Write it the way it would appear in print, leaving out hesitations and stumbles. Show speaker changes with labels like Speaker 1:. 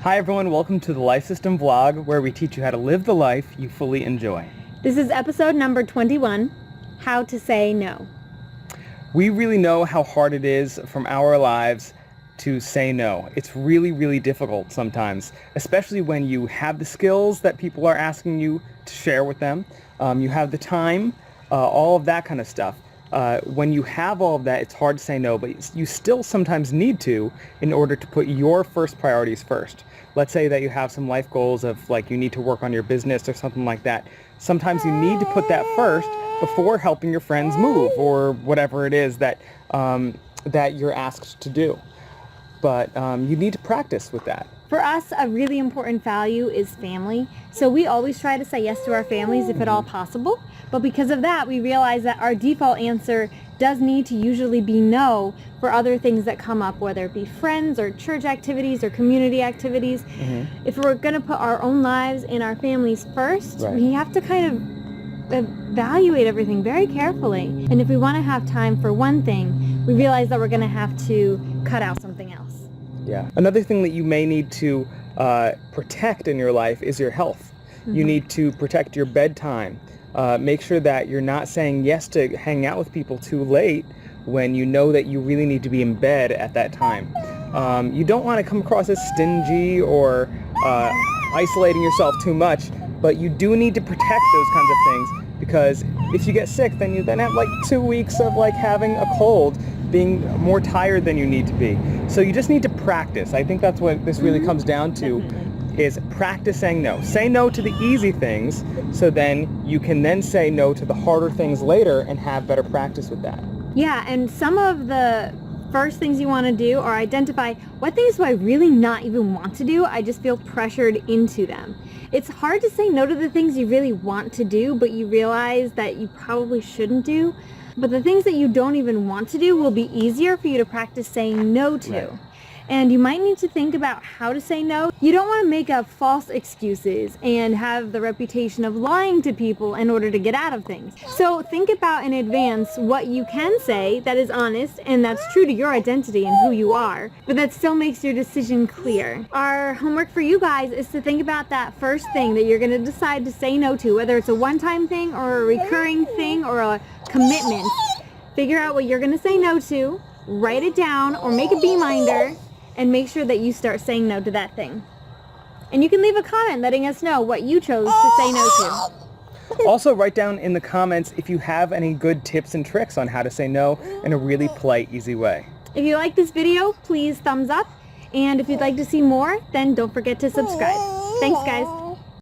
Speaker 1: Hi everyone, welcome to the Life System vlog where we teach you how to live the life you fully enjoy.
Speaker 2: This is episode number 21, How to Say No.
Speaker 1: We really know how hard it is from our lives to say no. It's really, really difficult sometimes, especially when you have the skills that people are asking you to share with them. You have the time, all of that kind of stuff. When you have all of that, it's hard to say no, but you still sometimes need to in order to put your first priorities first. Let's say that you have some life goals of like you need to work on your business or something like that. Sometimes you need to put that first before helping your friends move or whatever it is that that you're asked to do. But you need to practice with that.
Speaker 2: For us, a really important value is family. So we always try to say yes to our families if at all possible. But because of that, we realize that our default answer does need to usually be no for other things that come up, whether it be friends or church activities or community activities. Mm-hmm. If we're going to put our own lives and our families first, right, we have to kind of evaluate everything very carefully. And if we want to have time for one thing, we realize that we're going to have to cut out something else.
Speaker 1: Yeah. Another thing that you may need to protect in your life is your health. Mm-hmm. You need to protect your bedtime. Make sure that you're not saying yes to hang out with people too late when you know that you really need to be in bed at that time. You don't want to come across as stingy or isolating yourself too much, but you do need to protect those kinds of things, because if you get sick, then you then have like 2 weeks of like having a cold, being more tired than you need to be. So you just need to practice. I think that's what this really comes down to. Definitely. Is practice saying no. Say no to the easy things, so then you can then say no to the harder things later and have better practice with that.
Speaker 2: Yeah, and some of the first things you want to do are identify what things do I really not even want to do, I just feel pressured into them. It's hard to say no to the things you really want to do, but you realize that you probably shouldn't do. But the things that you don't even want to do will be easier for you to practice saying no to. Right. And you might need to think about how to say no. You don't want to make up false excuses and have the reputation of lying to people in order to get out of things. So think about in advance what you can say that is honest and that's true to your identity and who you are, but that still makes your decision clear. Our homework for you guys is to think about that first thing that you're going to decide to say no to, whether it's a one-time thing or a recurring thing or a commitment. Figure out what you're going to say no to, write it down or make a B-minder, and make sure that you start saying no to that thing. And you can leave a comment letting us know what you chose to say no to.
Speaker 1: Also, write down in the comments if you have any good tips and tricks on how to say no in a really polite, easy way.
Speaker 2: If you like this video, please thumbs up. And if you'd like to see more, then don't forget to subscribe. Thanks, guys.